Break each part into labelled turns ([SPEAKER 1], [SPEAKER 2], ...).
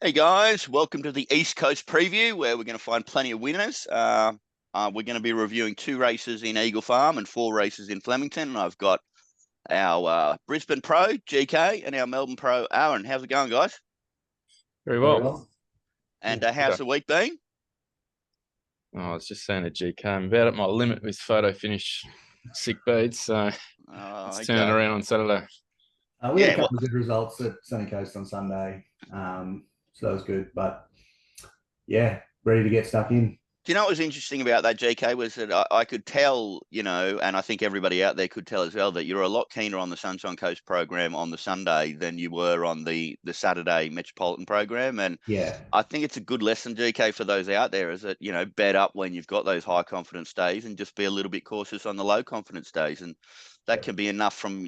[SPEAKER 1] Hey guys, welcome to the East Coast preview where we're going to find plenty of winners. We're going to be reviewing 2 races in Eagle Farm and 4 races in Flemington. And I've got our Brisbane Pro, GK, and our Melbourne Pro, Aaron. How's it going, guys?
[SPEAKER 2] Very well.
[SPEAKER 1] And how's the week been?
[SPEAKER 2] Oh, I was just saying to GK, I'm about at my limit with photo finish sick beads, so it's turning around on Saturday.
[SPEAKER 3] We had a couple of good results at Sunny Coast on Sunday, so that was good. But yeah, ready to get stuck in.
[SPEAKER 1] Do you know what was interesting about that, GK, was that I could tell, and I think everybody out there could tell as well, that you're a lot keener on the Sunshine Coast program on the Sunday than you were on the Saturday Metropolitan program. And
[SPEAKER 3] yeah,
[SPEAKER 1] I think it's a good lesson, GK, for those out there, is that, bet up when you've got those high confidence days and just be a little bit cautious on the low confidence days. And that can be enough from,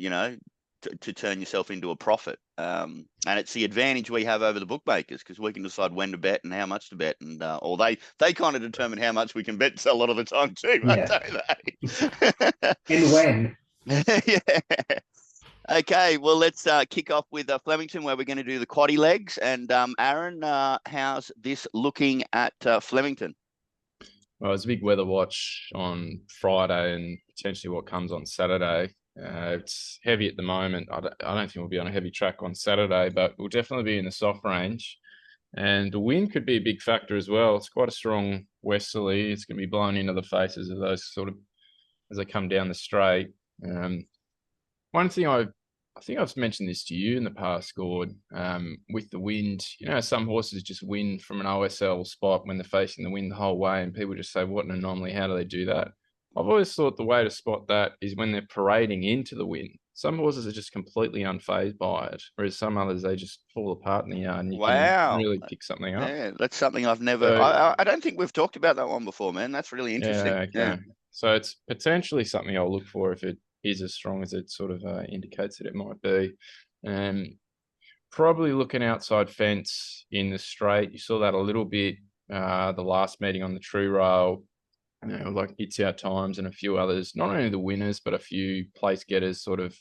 [SPEAKER 1] to turn yourself into a profit. And it's the advantage we have over the bookmakers because we can decide when to bet and how much to bet. And or they kind of determine how much we can bet a lot of the time too, don't
[SPEAKER 3] they? And when.
[SPEAKER 1] Yeah. Okay, well, let's kick off with Flemington, where we're going to do the quaddie legs. And Aaron, how's this looking at Flemington?
[SPEAKER 2] Well, it's a big weather watch on Friday and potentially what comes on Saturday. It's heavy at the moment. I don't think we'll be on a heavy track on Saturday, but we'll definitely be in the soft range. And the wind could be a big factor as well. It's quite a strong westerly. It's going to be blowing into the faces of those sort of as they come down the straight. One thing I think I've mentioned this to you in the past, Gord, with the wind, some horses just win from an OSL spot when they're facing the wind the whole way, and people just say, what an anomaly, how do they do that? I've always thought the way to spot that is when they're parading into the wind. Some horses are just completely unfazed by it, whereas some others, they just fall apart in the yard, and you can really pick something up.
[SPEAKER 1] Yeah, that's something I've never... I don't think we've talked about that one before, man. That's really interesting.
[SPEAKER 2] Yeah, okay. Yeah. So it's potentially something I'll look for if it is as strong as it sort of indicates that it might be. Probably looking outside fence in the straight. You saw that a little bit the last meeting on the true rail. Like It's Our Times and a few others, not only the winners, but a few place getters sort of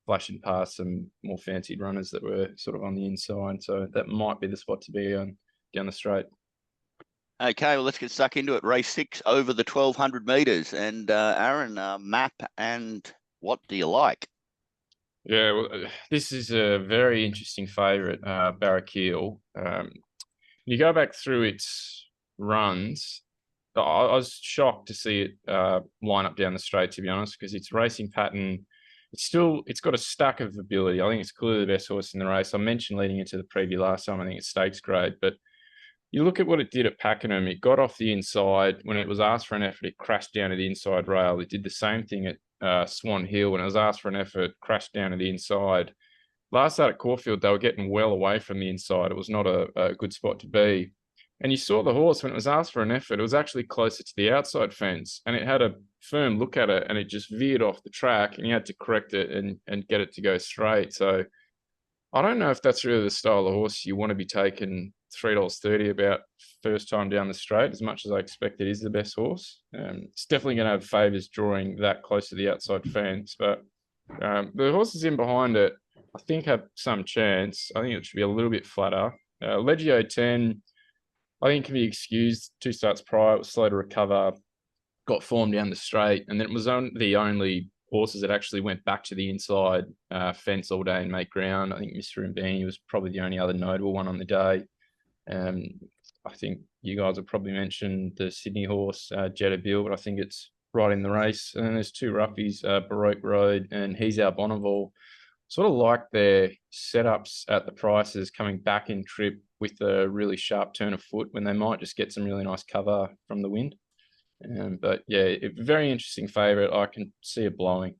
[SPEAKER 2] flashing past some more fancied runners that were sort of on the inside. So that might be the spot to be on down the straight.
[SPEAKER 1] Okay, well, let's get stuck into it. Race 6 over the 1,200 metres. And Aaron, map and what do you like?
[SPEAKER 2] Yeah, well, this is a very interesting favourite, Barraquil. You go back through its runs, I was shocked to see it line up down the straight, to be honest, because its racing pattern, it's got a stack of ability. I think it's clearly the best horse in the race. I mentioned leading into the preview last time, I think it's stakes grade, but you look at what it did at Pakenham. It got off the inside. When it was asked for an effort, it crashed down to the inside rail. It did the same thing at Swan Hill. When it was asked for an effort, crashed down to the inside. Last start at Caulfield, they were getting well away from the inside. It was not a good spot to be. And you saw the horse, when it was asked for an effort, it was actually closer to the outside fence, and it had a firm look at it, and it just veered off the track, and you had to correct it and get it to go straight. So I don't know if that's really the style of horse you want to be taking $3.30 about first time down the straight, as much as I expect it is the best horse. It's definitely going to have favours drawing that close to the outside fence, but the horses in behind it, I think, have some chance. I think it should be a little bit flatter. Legio 10, I think, can be excused. 2 starts prior, it was slow to recover, got form down the straight, and then it was the only horses that actually went back to the inside fence all day and make ground. I think Mr. Mbini was probably the only other notable one on the day. I think you guys have probably mentioned the Sydney horse, Jetta Bill, but I think it's right in the race. And then there's 2 roughies, Baroque Road and He's Our Bonneville. Sort of like their setups at the prices coming back in trip with a really sharp turn of foot when they might just get some really nice cover from the wind. But yeah, a very interesting favourite. I can see it blowing.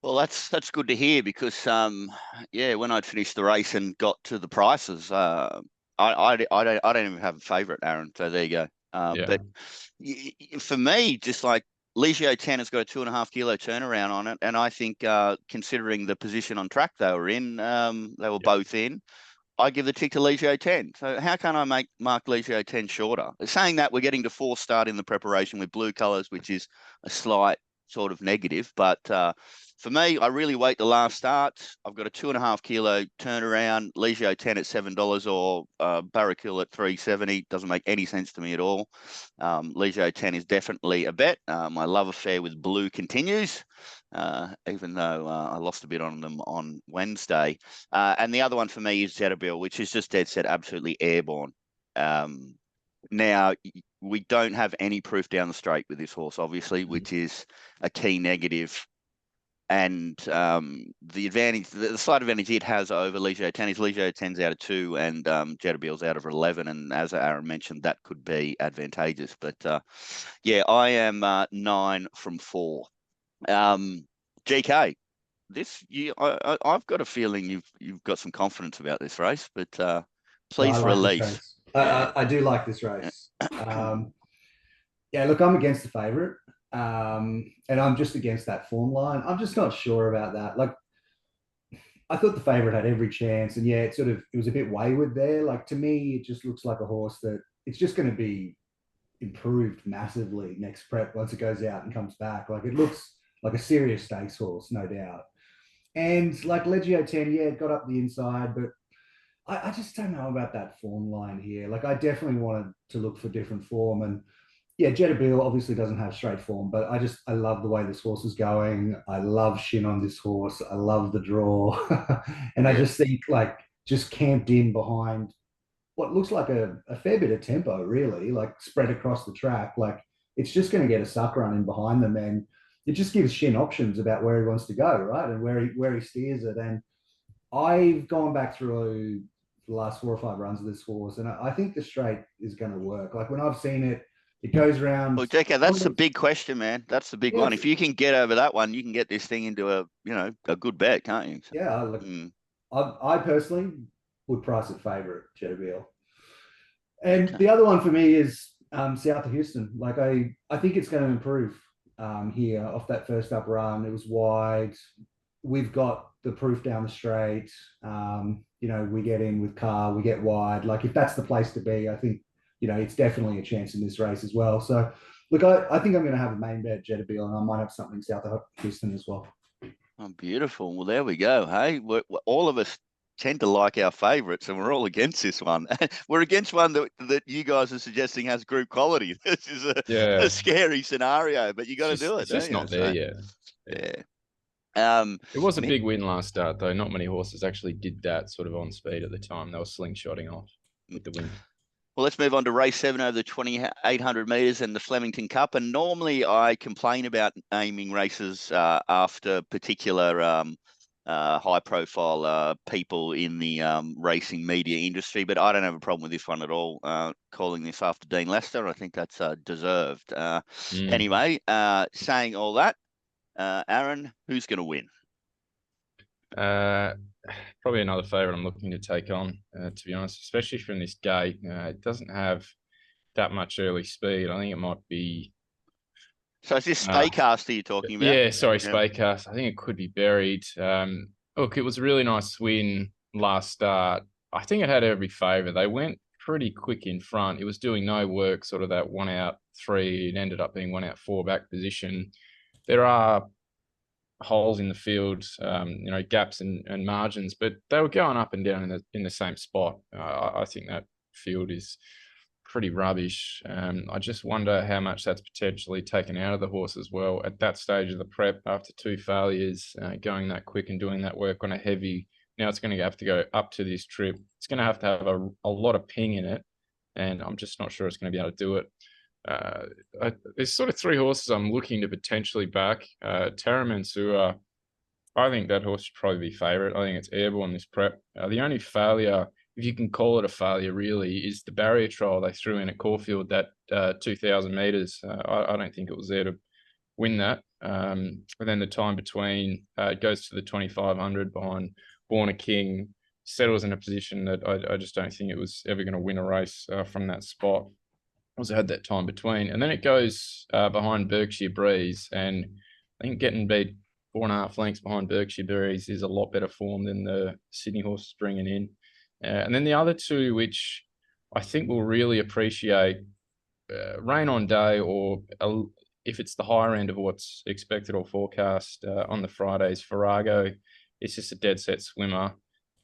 [SPEAKER 1] Well, that's good to hear because when I'd finished the race and got to the prices, I don't even have a favourite, Aaron. So there you go. But for me, just like Legio 10 has got a 2.5 kilo turnaround on it, and I think considering the position on track they were in, they were both in. I give the tick to Legio 10. So how can I mark Legio 10 shorter? Saying that, we're getting to 4 start in the preparation with blue colours, which is a slight sort of negative. But for me, I really wait the last start. I've got a 2.5 kilo turnaround, Legio 10 at $7 or Barracuda at 370. Doesn't make any sense to me at all. Legio 10 is definitely a bet. My love affair with Blue continues, even though I lost a bit on them on Wednesday. And the other one for me is Jetabil, which is just dead set absolutely airborne. Now, we don't have any proof down the straight with this horse, obviously, which is a key negative. And the advantage, the slight advantage it has over Legio 10 is Legio 10's out of 2 and Jetabil's out of 11. And as Aaron mentioned, that could be advantageous. But yeah, I am 9 from 4. GK, this year, I've got a feeling you've got some confidence about this race, but please release.
[SPEAKER 3] I do like this race. Yeah, look, I'm against the favourite. And I'm just against that form line. I'm just not sure about that. Like, I thought the favourite had every chance, and yeah, it was a bit wayward there. Like, to me, it just looks like a horse that it's just going to be improved massively next prep once it goes out and comes back. Like, it looks like a serious stakes horse, no doubt. And like Legio 10, yeah, it got up the inside, but I just don't know about that form line here. Like, I definitely wanted to look for different form, and yeah, Jetabil obviously doesn't have straight form, but I love the way this horse is going. I love Shin on this horse. I love the draw. And I just think, like, just camped in behind what looks like a fair bit of tempo, really, like spread across the track. Like, it's just going to get a suck run in behind them. And it just gives Shin options about where he wants to go, right? And where he steers it. And I've gone back through the last 4 or 5 runs of this horse, and I think the straight is going to work. Like, when I've seen it, it goes around.
[SPEAKER 1] Well, JK, that's the big question, man. That's the big one. If you can get over that one, you can get this thing into a good bet, can't you? So,
[SPEAKER 3] yeah, look, I personally would price it favourite, Jetabil. And the other one for me is South of Houston. Like, I think it's going to improve here off that first up run. It was wide. We've got the proof down the straight. We get in with Carr, we get wide. Like, if that's the place to be, I think, it's definitely a chance in this race as well. So, look, I think I'm going to have a main bet Jetabil, and I might have something South of Houston as well.
[SPEAKER 1] Oh, beautiful. Well, there we go. Hey, all of us tend to like our favourites, and we're all against this one. We're against one that you guys are suggesting has group quality. This is a scary scenario, but you got to do it.
[SPEAKER 2] It's just not there yet.
[SPEAKER 1] Yeah.
[SPEAKER 2] It was a big win last start, though. Not many horses actually did that sort of on speed at the time. They were slingshotting off with the win.
[SPEAKER 1] Well, let's move on to race 7 over the 2,800 metres and the Flemington Cup. And normally I complain about naming races after particular high-profile people in the racing media industry, but I don't have a problem with this one at all, calling this after Dean Lester. I think that's deserved. Anyway, saying all that, Aaron, who's going to win?
[SPEAKER 2] Probably another favourite I'm looking to take on, to be honest, especially from this gate. It doesn't have that much early speed. I think it might be...
[SPEAKER 1] So is this Spaycast you're talking about?
[SPEAKER 2] Yeah, sorry, Spaycast. I think it could be buried. Look, it was a really nice win last start. I think it had every favour. They went pretty quick in front. It was doing no work, sort of that 1 out 3. It ended up being 1 out 4 back position. There are holes in the field, gaps and margins, but they were going up and down in the same spot. I think that field is pretty rubbish. I just wonder how much that's potentially taken out of the horse as well at that stage of the prep after 2 failures, going that quick and doing that work on a heavy. Now it's going to have to go up to this trip. It's going to have a lot of ping in it, and I'm just not sure it's going to be able to do it. There's sort of 3 horses I'm looking to potentially back. Taramansua, I think that horse should probably be favourite. I think it's airborne this prep. The only failure, if you can call it a failure really, is the barrier trial they threw in at Caulfield, that 2,000 metres. I don't think it was there to win that. And then the time between, it goes to the 2,500 behind Born a King, settles in a position that I just don't think it was ever going to win a race from that spot. Also had that time between, and then it goes behind Berkshire Breeze, and I think getting beat 4.5 lengths behind Berkshire Breeze is a lot better form than the Sydney horses bringing in. And then the other 2, which I think will really appreciate rain on day or if it's the higher end of what's expected or forecast on the Fridays, Farrago, it's just a dead set swimmer.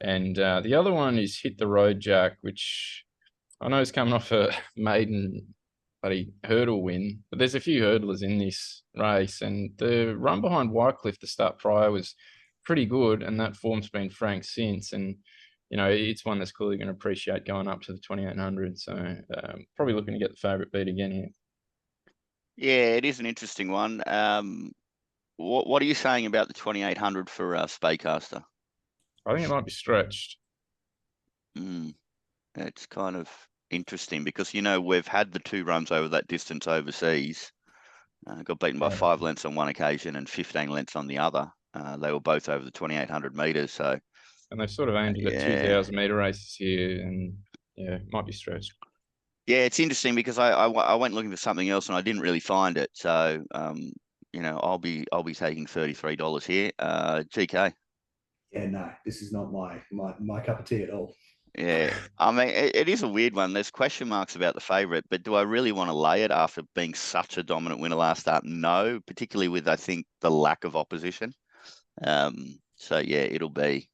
[SPEAKER 2] And the other one is Hit the Road Jack, which I know is coming off a maiden bloody hurdle win, but there's a few hurdlers in this race, and the run behind Wycliffe the start prior was pretty good, and that form's been franked since. And you know, it's one that's clearly going to appreciate going up to the 2800. So probably looking to get the favourite beat again here.
[SPEAKER 1] Yeah, it is an interesting one. What are you saying about the 2800 for Spaycaster?
[SPEAKER 2] I think it might be stretched.
[SPEAKER 1] It's kind of interesting because, you know, we've had the 2 runs over that distance overseas. Got beaten by 5 lengths on one occasion and 15 lengths on the other. They were both over the 2800 metres. So,
[SPEAKER 2] and they've sort of aimed at 2,000 metre races here, and yeah, it might be stretched.
[SPEAKER 1] Yeah, it's interesting because I went looking for something else and I didn't really find it. So, you know, I'll be taking $33 here. GK.
[SPEAKER 3] Yeah, no, this is not my cup of tea at all.
[SPEAKER 1] Yeah, I mean, it is a weird one. There's question marks about the favourite, but do I really want to lay it after being such a dominant winner last start? No, particularly with, I think, the lack of opposition. So, yeah, it'll be,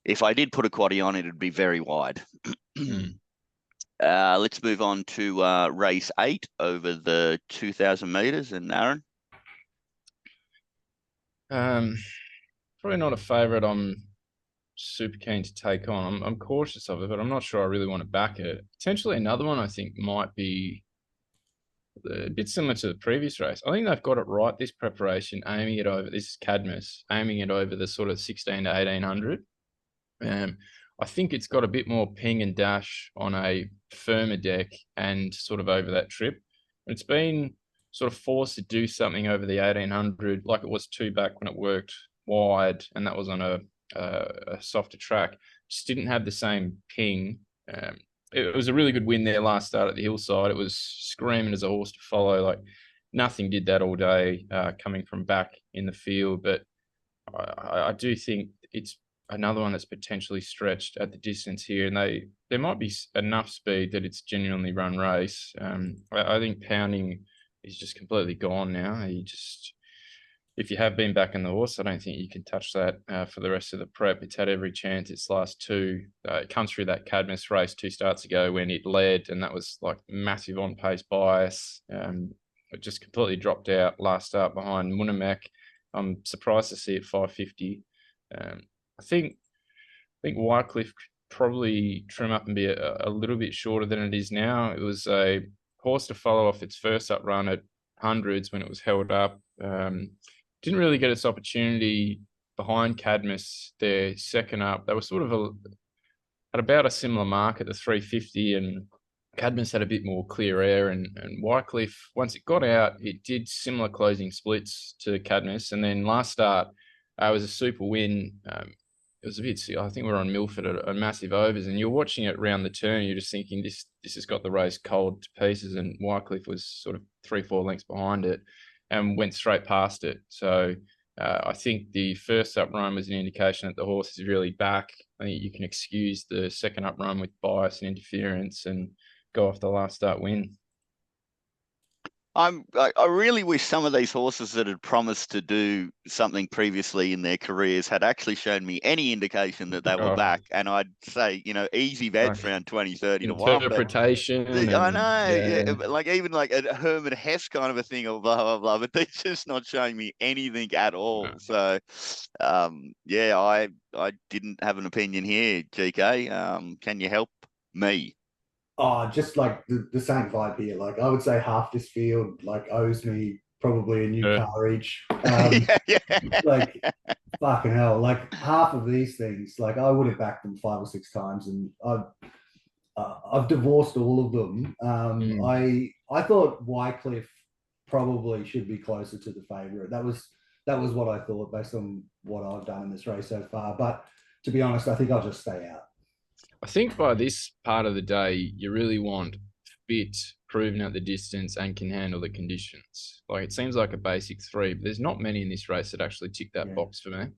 [SPEAKER 1] if I did put a quaddie on, it'd be very wide. Let's move on to race 8 over the 2,000 metres. And Aaron?
[SPEAKER 2] Probably not a favourite I'm super keen to take on. I'm cautious of it, but I'm not sure I really want to back it. Potentially another one I think might be a bit similar to the previous race. I think they've got it right this preparation, aiming it over, this is Cadmus, aiming it over the sort of 16 to 1800. I think it's got a bit more ping and dash on a firmer deck and sort of over that trip. It's been sort of forced to do something over the 1800 like it was 2 back when it worked wide, and that was on a softer track. Just didn't have the same ping. It was a really good win there last start at the hillside. It was screaming as a horse to follow. Like nothing did that all day coming from back in the field. But I do think it's another one that's potentially stretched at the distance here, and there might be enough speed that it's genuinely run race. I think Pounding is just completely gone now. If you have been back in the horse, I don't think you can touch that for the rest of the prep. It's had every chance. Its last 2, it comes through that Cadmus race 2 starts ago when it led, and that was like massive on-pace bias. It just completely dropped out last start behind Munamek. I'm surprised to see it 550. I think Wycliffe could probably trim up and be a little bit shorter than it is now. It was a horse to follow off its first up run at hundreds when it was held up. Didn't really get its opportunity behind Cadmus, their second up. They were sort of at about a similar mark at the 350, and Cadmus had a bit more clear air, and Wycliffe, once it got out, it did similar closing splits to Cadmus. And then last start, it was a super win. It was a bit, I think we were on Milford at massive overs, and you're watching it round the turn, you're just thinking this has got the race cold to pieces, and Wycliffe was sort of 3-4 lengths behind it and went straight past it. So I think the first up run was an indication that the horse is really back. I think you can excuse the second up run with bias and interference and go off the last start win.
[SPEAKER 1] I really wish some of these horses that had promised to do something previously in their careers had actually shown me any indication that they were back. And I'd say, you know, easy bets around 20, 30 to 1.
[SPEAKER 2] Interpretation.
[SPEAKER 1] I know. Yeah, like even like a Herman Hess kind of a thing or blah, blah, blah. But they're just not showing me anything at all. No. So, yeah, I didn't have an opinion here, GK. Can you help me?
[SPEAKER 3] Oh, just like the same vibe here. Like I would say half this field like owes me probably a new car each. Like fucking hell. Like half of these things, like I would have backed them 5 or 6 times, and I've divorced all of them. I thought Wycliffe probably should be closer to the favourite. That was what I thought based on what I've done in this race so far. But to be honest, I think I'll just stay out.
[SPEAKER 2] I think by this part of the day, you really want fit, proven at the distance, and can handle the conditions. Like it seems like a basic 3, but there's not many in this race that actually tick that box for me.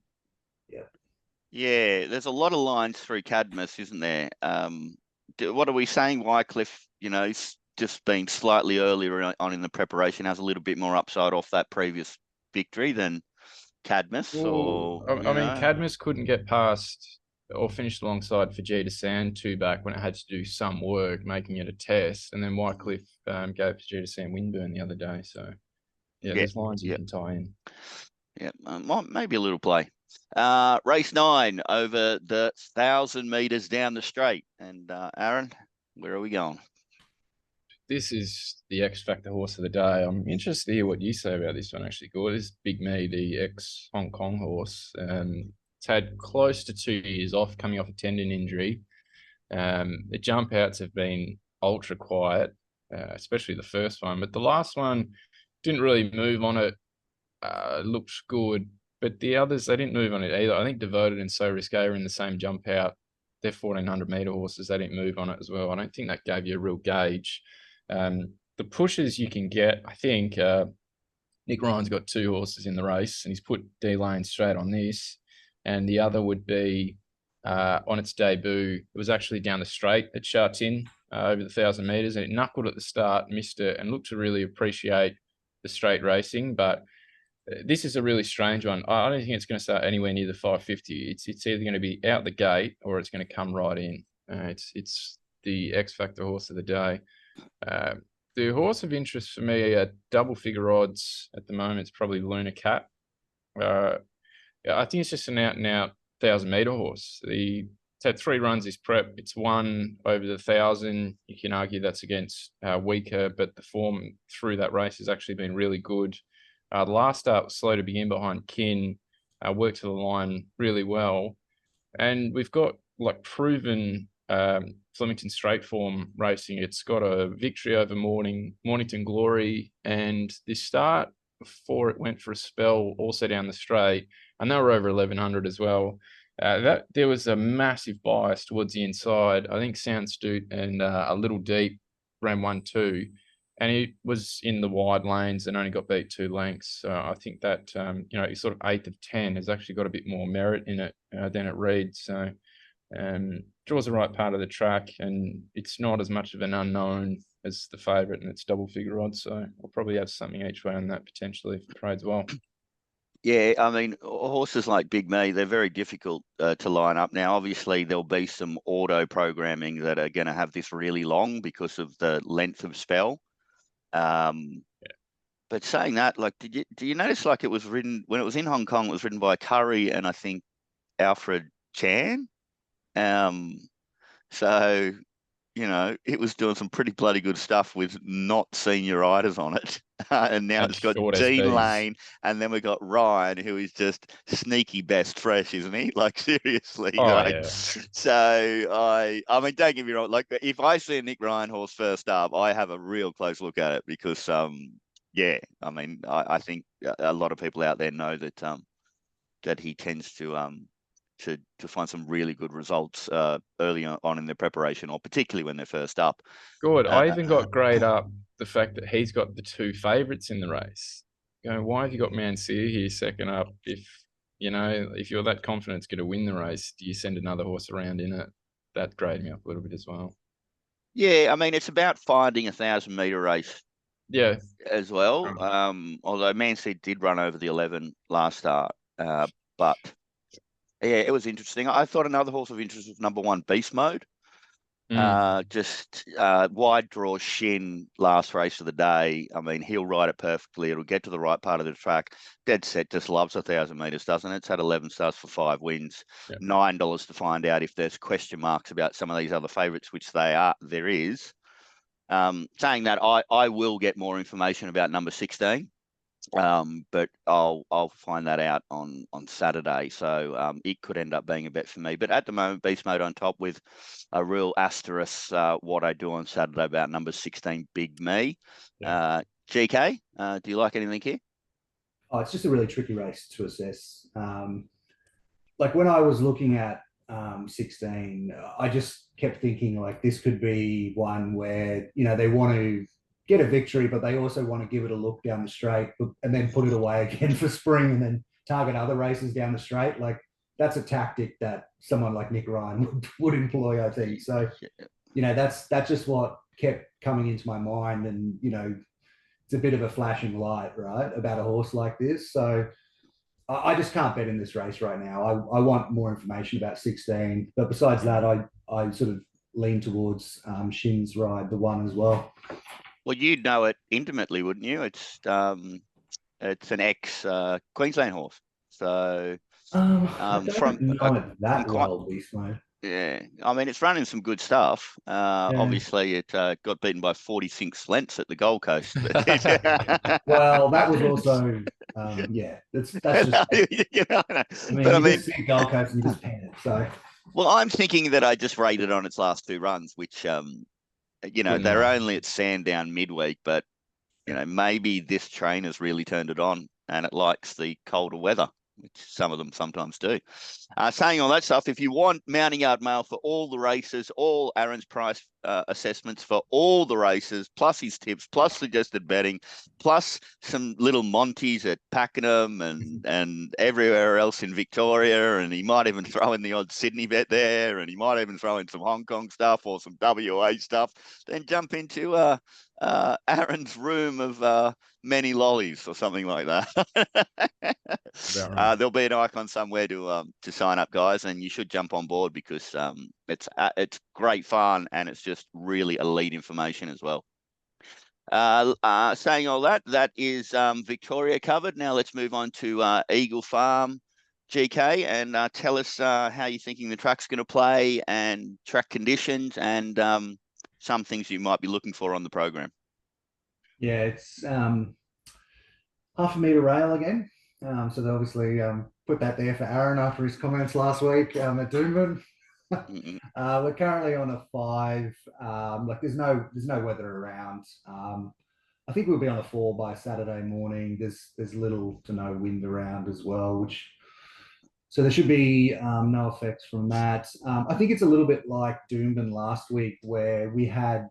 [SPEAKER 1] Yeah, there's a lot of lines through Cadmus, isn't there? What are we saying? Wycliffe, you know, just been slightly earlier on in the preparation, has a little bit more upside off that previous victory than Cadmus? Or
[SPEAKER 2] I mean, Cadmus couldn't get past or finished alongside Fujita Sand 2 back when it had to do some work, making it a test. And then Wycliffe gave Fujita Sand Windburn the other day. So, yeah, there's lines you can tie in.
[SPEAKER 1] Yeah, maybe a little play. Race 9 over the 1,000 meters down the straight. And Aaron, where are we going?
[SPEAKER 2] This is the X Factor horse of the day. I'm interested to hear what you say about this one, actually, Gordo. This is Big Me, the ex-Hong Kong horse. It's had close to 2 years off, coming off a tendon injury. The jump outs have been ultra quiet, especially the first one. But the last one didn't really move on it. Looked good. But the others, they didn't move on it either. I think Devoted and So Risque are in the same jump out. They're 1,400 meter horses. They didn't move on it as well. I don't think that gave you a real gauge. The pushes you can get, I think Nick Ryan's got 2 horses in the race, and he's put D-Lane straight on this. And the other would be on its debut, it was actually down the straight at Sha Tin over the 1,000 meters, and it knuckled at the start, missed it, and looked to really appreciate the straight racing. But this is a really strange one. I don't think it's going to start anywhere near the 550. It's either going to be out the gate or it's going to come right in. It's the X Factor horse of the day. The horse of interest for me at double figure odds at the moment is probably Luna Cat. I think it's just an out and out 1,000 meter horse. It's had 3 runs this prep. It's won over the 1,000. You can argue that's against weaker, but the form through that race has actually been really good. The last start was slow to begin behind Kin, worked to the line really well. And we've got like proven Flemington straight form racing. It's got a victory over Mornington Glory, and this start before it went for a spell also down the straight, and they were over 1,100 as well. That there was a massive bias towards the inside. I think Sound Astute and a little deep ran 1-2, and he was in the wide lanes and only got beat 2 lengths. So I think that he's sort of 8th of 10 has actually got a bit more merit in it than it reads. So draws the right part of the track, and it's not as much of an unknown as the favourite, and it's double figure odds. So I'll probably have something each way on that potentially if it trades well.
[SPEAKER 1] Yeah, I mean, horses like Big Me, they're very difficult to line up. Now, obviously, there'll be some auto programming that are going to have this really long because of the length of spell. But saying that, like, do you notice, like, it was ridden when it was in Hong Kong, it was ridden by Curry and I think Alfred Chan. So, it was doing some pretty bloody good stuff with not senior riders on it. And now it's got Dean Lane, and then we got Ryan, who is just sneaky best fresh, isn't he? Like, seriously.
[SPEAKER 2] Yeah.
[SPEAKER 1] So I mean, don't get me wrong. Like, if I see a Nick Ryan horse first up, I have a real close look at it because, I mean, I think a lot of people out there know that that he tends to find some really good results early on in their preparation, or particularly when they're first up.
[SPEAKER 2] Good. I even got grade up the fact that he's got the 2 favourites in the race. Why have you got Mansur here second up? If you're that confident it's going to win the race, do you send another horse around in it? That graded me up a little bit as well.
[SPEAKER 1] Yeah, I mean, it's about finding a 1,000 meter race.
[SPEAKER 2] Yeah,
[SPEAKER 1] as well. Although Mansur did run over the 11 last start, but. Yeah, it was interesting. I thought another horse of interest was number 1, Beast Mode. Just wide draw shin last race of the day. I mean, he'll ride it perfectly. It'll get to the right part of the track. Dead Set just loves 1,000 meters, doesn't it? It's had 11 starts for 5 wins. Yeah. $9 to find out if there's question marks about some of these other favourites, which there is. Saying that, I will get more information about number 16. But I'll find that out on Saturday. So it could end up being a bet for me. But at the moment, Beast Mode on top with a real asterisk what I do on Saturday about number 16, Big Me. Yeah. GK, do you like anything here?
[SPEAKER 3] Oh, it's just a really tricky race to assess. Like when I was looking at 16, I just kept thinking like this could be one where, they want to get a victory, but they also want to give it a look down the straight and then put it away again for spring and then target other races down the straight. Like that's a tactic that someone like Nick Ryan would employ, I think. So, that's just what kept coming into my mind, and it's a bit of a flashing light, right, about a horse like this. So I just can't bet in this race right now. I want more information about 16, but besides that, I sort of lean towards Shin's ride, the one as well.
[SPEAKER 1] Well, you'd know it intimately, wouldn't you? It's an ex Queensland horse. So
[SPEAKER 3] I don't know it that well, Beast Mode.
[SPEAKER 1] Yeah, I mean, it's running some good stuff. Obviously, it got beaten by 46 lengths at the Gold Coast.
[SPEAKER 3] Well, that was also, yeah, that's just. I mean, just see Gold Coast and just pan it. So.
[SPEAKER 1] Well, I'm thinking that I just rated on its last 2 runs, which, they're only at Sandown midweek, but maybe this train has really turned it on, and it likes the colder weather, which some of them sometimes do. Saying all that stuff, if you want Mounting Yard Mail for all the races, all Aaron's price assessments for all the races, plus his tips, plus suggested betting, plus some little Monties at Pakenham and everywhere else in Victoria, and he might even throw in the odd Sydney bet there, and he might even throw in some Hong Kong stuff or some WA stuff, then jump into Aaron's room of many lollies or something like that. There'll be an icon somewhere to sign up, guys, and you should jump on board because it's great fun and it's just really elite information as well. Saying all that, that is Victoria covered. Now let's move on to Eagle Farm, GK, and tell us how you're thinking the track's going to play and track conditions and some things you might be looking for on the program.
[SPEAKER 3] Yeah, it's half a metre rail again. So they obviously put that there for Aaron after his comments last week at Doomben. We're currently on a 5. Like there's no weather around. I think we'll be on a 4 by Saturday morning. There's little to no wind around as well, so there should be no effects from that. I think it's a little bit like Doomben last week, where we had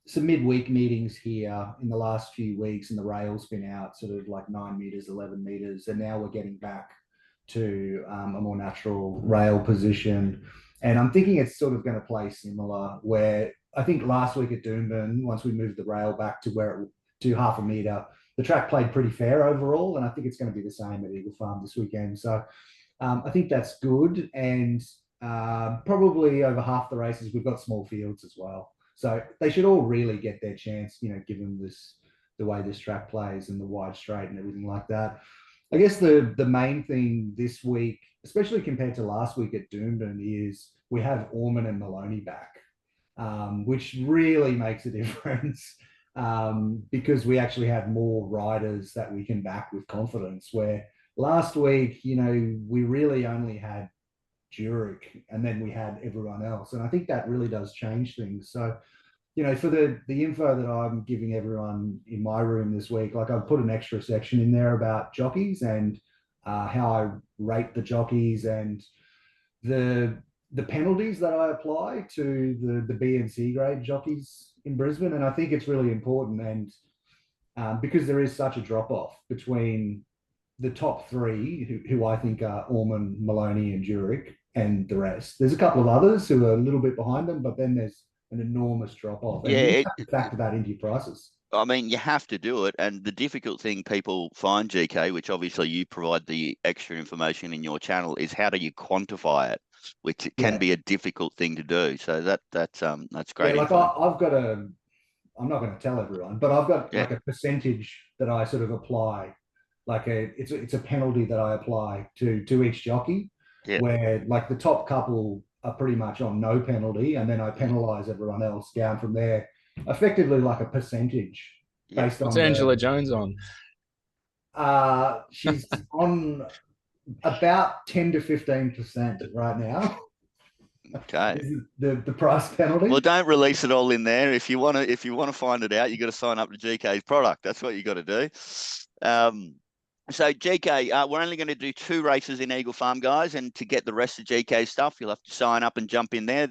[SPEAKER 3] some midweek meetings here in the last few weeks, and the rail's been out sort of like 9 meters, 11 meters, and now we're getting back to a more natural rail position. And I'm thinking it's sort of going to play similar, where I think last week at Doomben, once we moved the rail back to half a meter, the track played pretty fair overall, and I think it's going to be the same at Eagle Farm this weekend. So I think that's good, and probably over half the races we've got small fields as well. So they should all really get their chance, given the way this track plays and the wide straight and everything like that. I guess the main thing this week, especially compared to last week at Doomben, is we have Orman and Maloney back, which really makes a difference because we actually have more riders that we can back with confidence, where last week, we really only had Jurek, and then we had everyone else. And I think that really does change things. So, for the info that I'm giving everyone in my room this week, like I've put an extra section in there about jockeys and how I rate the jockeys and the penalties that I apply to the B and C grade jockeys in Brisbane. And I think it's really important. And because there is such a drop off between the top 3, who I think are Orman, Maloney, and Jurek, and the rest. There's a couple of others who are a little bit behind them, but then there's an enormous drop off. And you have to factor that into your prices.
[SPEAKER 1] I mean, you have to do it. And the difficult thing people find, GK, which obviously you provide the extra information in your channel, is how do you quantify it, which can be a difficult thing to do. So that's great.
[SPEAKER 3] Yeah, like I've got I'm not going to tell everyone, but I've got like a percentage that I sort of apply. Like it's a penalty that I apply to each jockey, where like the top couple are pretty much on no penalty, and then I penalize everyone else down from there, effectively like a percentage based on.
[SPEAKER 2] What's Angela Jones on?
[SPEAKER 3] She's on about 10 to 15% right now.
[SPEAKER 1] Okay.
[SPEAKER 3] The price penalty.
[SPEAKER 1] Well, don't release it all in there. If you want to find it out, you got to sign up to GK's product. That's what you got to do. So GK, we're only going to do 2 races in Eagle Farm, guys, and to get the rest of GK stuff, you'll have to sign up and jump in there.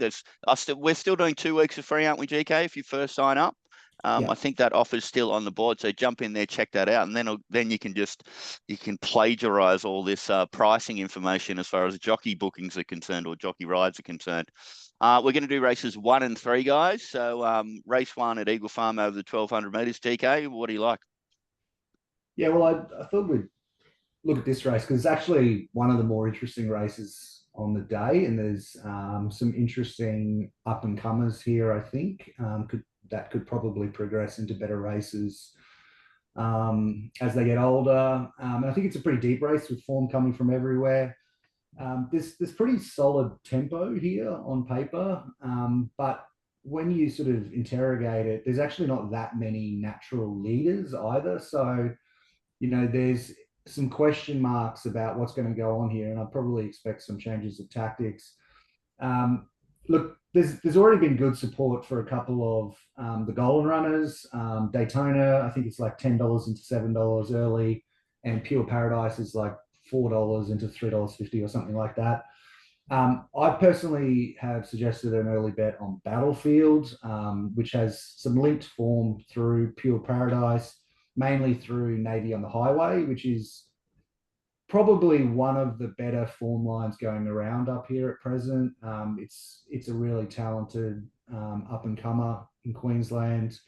[SPEAKER 1] We're still doing 2 weeks of free, aren't we, GK? If you first sign up, I think that offer's still on the board. So jump in there, check that out, and then you can plagiarize all this pricing information as far as jockey bookings are concerned or jockey rides are concerned. We're going to do races 1 and 3, guys. So race 1 at Eagle Farm over the 1200 metres. GK, what do you like?
[SPEAKER 3] Yeah, well, I thought we'd look at this race because it's actually one of the more interesting races on the day, and there's some interesting up and comers here. I think that could probably progress into better races as they get older. And I think it's a pretty deep race with form coming from everywhere. There's pretty solid tempo here on paper, but when you sort of interrogate it, there's actually not that many natural leaders either. So, there's some question marks about what's going to go on here, and I'd probably expect some changes of tactics. Look, there's already been good support for a couple of the Golden runners. Daytona, I think it's like $10 into $7 early, and Pure Paradise is like $4 into $3.50 or something like that. I personally have suggested an early bet on Battlefield, which has some linked form through Pure Paradise, mainly through Navy on the Highway, which is probably one of the better form lines going around up here at present. It's a really talented up and comer in Queensland,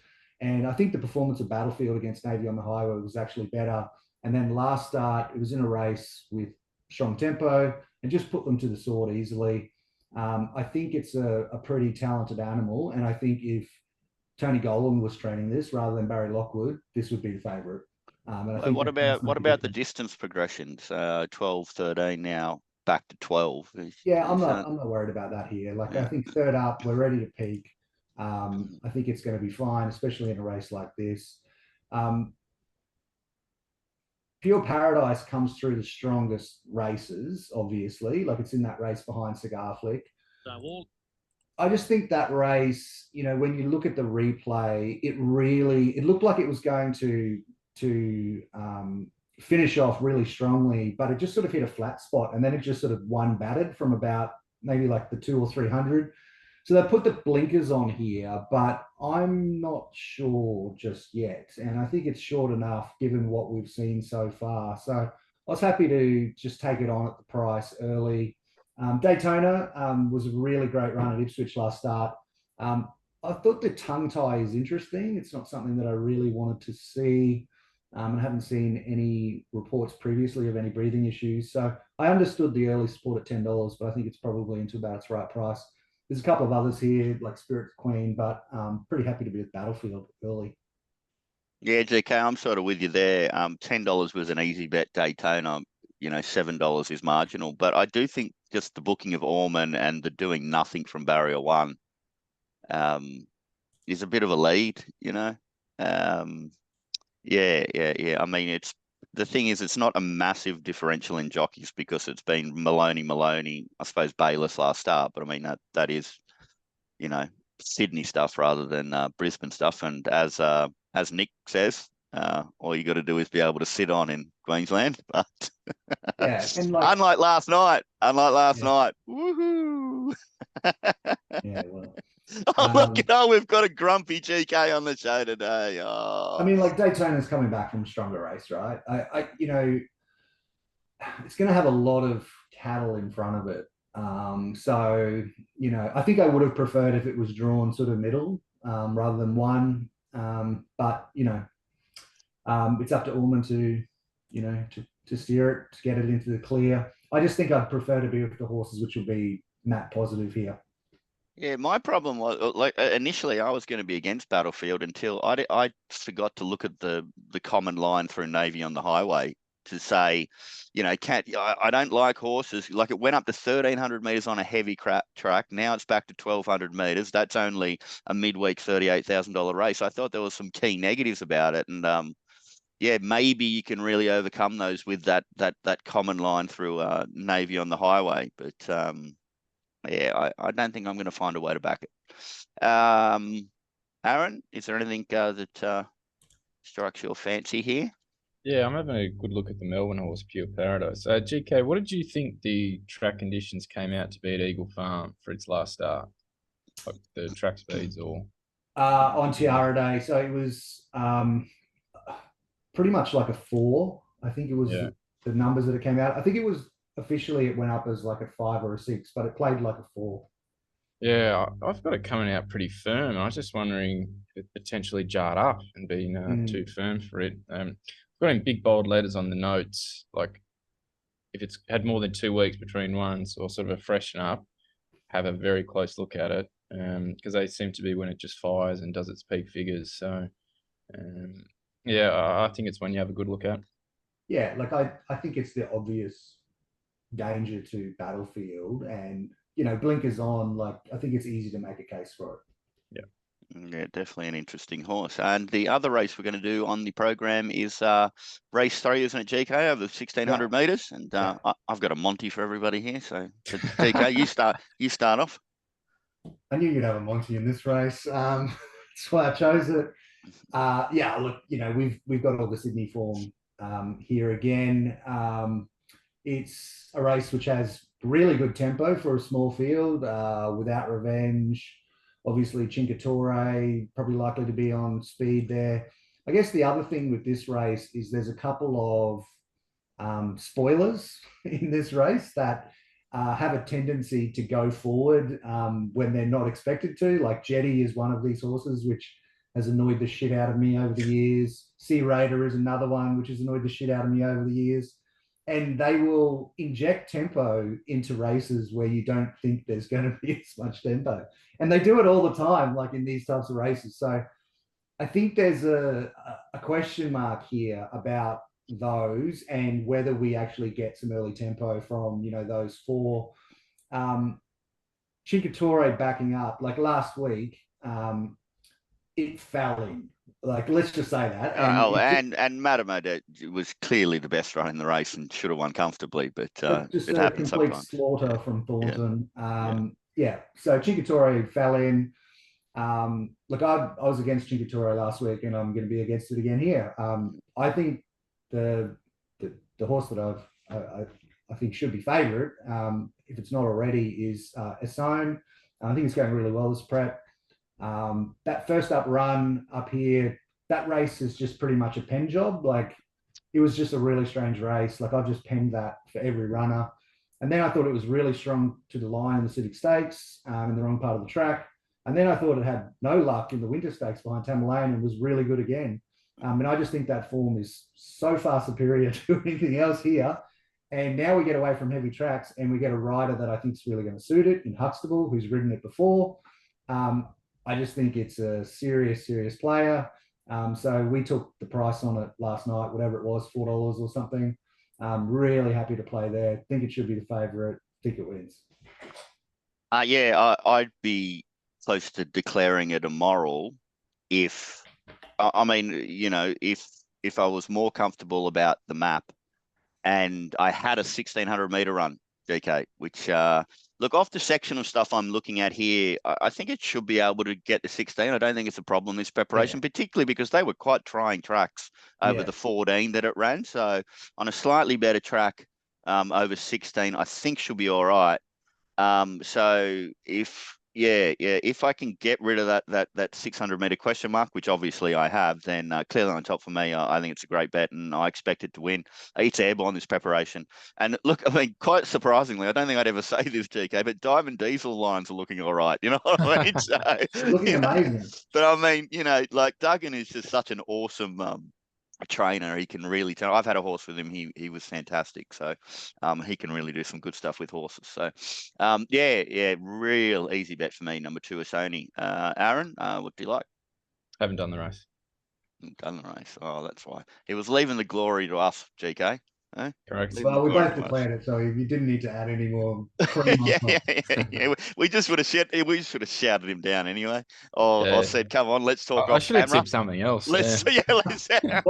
[SPEAKER 3] and I think the performance of Battlefield against Navy on the Highway was actually better. And then last start, it was in a race with strong tempo and just put them to the sword easily. I think it's a pretty talented animal, and I think if Tony Gollan was training this rather than Barry Lockwood, this would be the favourite. And I think
[SPEAKER 1] what about the distance progressions? 12, 13 now back to 12.
[SPEAKER 3] Yeah, I'm not worried about that here. Like, yeah. I think third up, we're ready to peak. I think it's going to be fine, especially in a race like this. Pure Paradise comes through the strongest races, obviously. Like, it's in that race behind Cigar Flick. I just think that race, when you look at the replay, it looked like it was going to finish off really strongly, but it just sort of hit a flat spot, and then it just sort of one batted from about maybe like the 200 or 300. So they put the blinkers on here, but I'm not sure just yet. And I think it's short enough given what we've seen so far. So I was happy to just take it on at the price early. Daytona was a really great run at Ipswich last start. I thought the tongue tie is interesting. It's not something that I really wanted to see. I haven't seen any reports previously of any breathing issues. So I understood the early support at $10, but I think it's probably into about its right price. There's a couple of others here, like Spirit Queen, but pretty happy to be with Battlefield early.
[SPEAKER 1] Yeah, GK, I'm sort of with you there. $10 was an easy bet Daytona. $7 is marginal. But I do think just the booking of Orman and the doing nothing from Barrier 1 is a bit of a lead, Yeah. I mean, the thing is, it's not a massive differential in jockeys because it's been Maloney, I suppose Bayless last start, but I mean, that is, Sydney stuff rather than Brisbane stuff. And as Nick says, all you got to do is be able to sit on in Queensland. But
[SPEAKER 3] yeah, and
[SPEAKER 1] unlike last night, woohoo!
[SPEAKER 3] Yeah, well.
[SPEAKER 1] We've got a grumpy GK on the show today. Oh.
[SPEAKER 3] I mean, like, Daytona's coming back from a stronger race, right? It's going to have a lot of cattle in front of it. So, I think I would have preferred if it was drawn sort of middle rather than one. But, it's up to Orman to steer it, to get it into the clear. I just think I'd prefer to be with the horses, which will be Matt positive here.
[SPEAKER 1] Yeah, my problem was, like, initially I was going to be against Battlefield until I forgot to look at the common line through Navy on the Highway to say, I don't like horses. Like, it went up to 1,300 metres on a heavy track. Now it's back to 1,200 metres. That's only a midweek $38,000 race. I thought there was some key negatives about it. And maybe you can really overcome those with that common line through Navy on the Highway. But I don't think I'm going to find a way to back it. Aaron, is there anything that strikes your fancy here?
[SPEAKER 2] Yeah, I'm having a good look at the Melbourne horse, Pure Paradise. GK, what did you think the track conditions came out to be at Eagle Farm for its last start? Like the track speeds or?
[SPEAKER 3] On Tiara Day. So it was pretty much like a 4. I think it was the numbers that it came out. I think it was officially, it went up as like a 5 or a 6, but it played like a 4.
[SPEAKER 2] Yeah, I've got it coming out pretty firm. I was just wondering if it potentially jarred up and been too firm for it. I've got in big bold letters on the notes, like if it's had more than 2 weeks between ones or sort of a freshen up, have a very close look at it, because they seem to be when it just fires and does its peak figures. So, yeah, I think it's one you have a good look at.
[SPEAKER 3] Yeah, like I think it's the obvious danger to Battlefield, and blinkers on. Like I think it's easy to make a case for it.
[SPEAKER 1] Yeah, definitely an interesting horse. And the other race we're going to do on the program is race 3, isn't it, GK, over the 1600 meters? And I've got a Monty for everybody here. So GK, you start off.
[SPEAKER 3] I knew you'd have a Monty in this race. That's why I chose it. Yeah, look, we've got all the Sydney form here again. It's a race which has really good tempo for a small field, without revenge. Obviously, Cinquettore probably likely to be on speed there. I guess the other thing with this race is there's a couple of spoilers in this race that have a tendency to go forward when they're not expected to. Like Jetty is one of these horses which has annoyed the shit out of me over the years. Sea Raider is another one which has annoyed the shit out of me over the years. And they will inject tempo into races where you don't think there's going to be as much tempo. And they do it all the time, like in these types of races. So I think there's a question mark here about those and whether we actually get some early tempo from, those 4. Cinquettore backing up, like last week, it fell in. Like, let's just say that.
[SPEAKER 1] And Matamode was clearly the best run in the race and should have won comfortably, but
[SPEAKER 3] just
[SPEAKER 1] it
[SPEAKER 3] a
[SPEAKER 1] happens
[SPEAKER 3] complete
[SPEAKER 1] sometimes.
[SPEAKER 3] slaughter from Thornton. So Cinquettore fell in. Look, I was against Cinquettore last week, and I'm going to be against it again here. I think the horse that I think should be favourite, if it's not already, is Essone. I think it's going really well this prep. That first up run up here, that race is just pretty much a pen job. Like, it was just a really strange race. Like, I've just penned that for every runner. And then I thought it was really strong to the line in the Civic Stakes, in the wrong part of the track. And then I thought it had no luck in the Winter Stakes behind Tamerlane and was really good again. And I just think that form is so far superior to anything else here. And now we get away from heavy tracks and we get a rider that I think is really going to suit it in Huxtable, who's ridden it before. I just think it's a serious player. So we took the price on it last night, whatever it was, $4 or something. Really happy to play there. Think it should be the favourite. Think it wins.
[SPEAKER 1] I'd be close to declaring it immoral if I was more comfortable about the map and I had a 1600 meter run, GK, which look, off the section of stuff I'm looking at here, I think it should be able to get to 16. I don't think it's a problem, this preparation, particularly because they were quite trying tracks over the 14 that it ran. So on a slightly better track over 16, I think she'll be all right. So if I can get rid of that 600 meter question mark, which obviously I have, then clearly on top for me, I think it's a great bet and I expect it to win. It's airborne, this preparation. And look, I mean, quite surprisingly, I don't think I'd ever say this, GK, but Diamond Diesel lines are looking all right. You know what I mean? So,
[SPEAKER 3] looking amazing.
[SPEAKER 1] But I mean, like Duggan is just such an awesome a trainer. He can really tell. I've had a horse with him. He was fantastic. So he can really do some good stuff with horses. So real easy bet for me. Number 2 is Sony. Aaron, what do you like?
[SPEAKER 2] Haven't done the race.
[SPEAKER 1] Done the race. Oh, that's why. He was leaving the glory to us, GK.
[SPEAKER 2] Correct.
[SPEAKER 3] Well, we both declared it, so you didn't need to add any more.
[SPEAKER 1] Yeah. We just would have shouted him down anyway. I said, "Come on, let's talk."
[SPEAKER 2] I should have tipped something else.
[SPEAKER 1] Let's.
[SPEAKER 3] Well,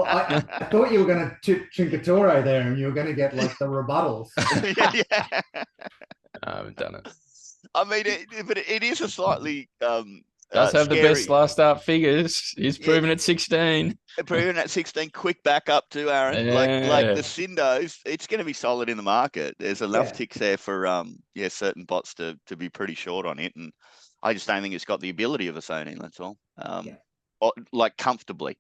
[SPEAKER 3] I thought you were going to tip Cinquettore there, and you were going to get like the rebuttals.
[SPEAKER 2] I haven't done it.
[SPEAKER 1] I mean, but it is a slightly
[SPEAKER 2] does have
[SPEAKER 1] scary.
[SPEAKER 2] The best last start figures. He's proven at 16.
[SPEAKER 1] Proven at 16, quick back up to Aaron. Like the Cindos, it's going to be solid in the market. There's enough ticks there for certain bots to be pretty short on it, and I just don't think it's got the ability of a Sony. That's all. Like comfortably.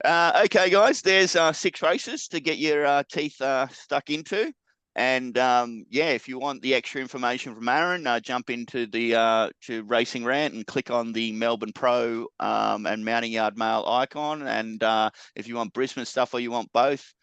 [SPEAKER 1] Okay, guys, there's 6 races to get your teeth stuck into. And yeah, if you want the extra information from Aaron, jump into the to RacingRant and click on the Melbourne Pro and Mounting Yard Mail icon. And if you want Brisbane stuff or you want both,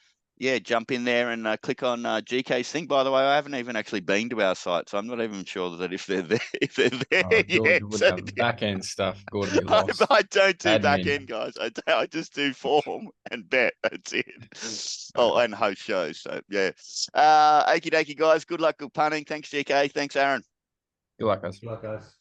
[SPEAKER 1] yeah, jump in there and click on GK's thing. By the way, I haven't even actually been to our site, so I'm not even sure that if they're there,
[SPEAKER 2] George would
[SPEAKER 1] So,
[SPEAKER 2] have back end stuff. Got to be lost.
[SPEAKER 1] I don't do
[SPEAKER 2] Admin.
[SPEAKER 1] back end, guys. I just do form and bet. That's it. Oh, and host shows. So yeah. Okie dokie, guys. Good luck, good punting. Thanks, GK. Thanks, Aaron.
[SPEAKER 2] Good luck, guys.
[SPEAKER 3] Good luck, guys.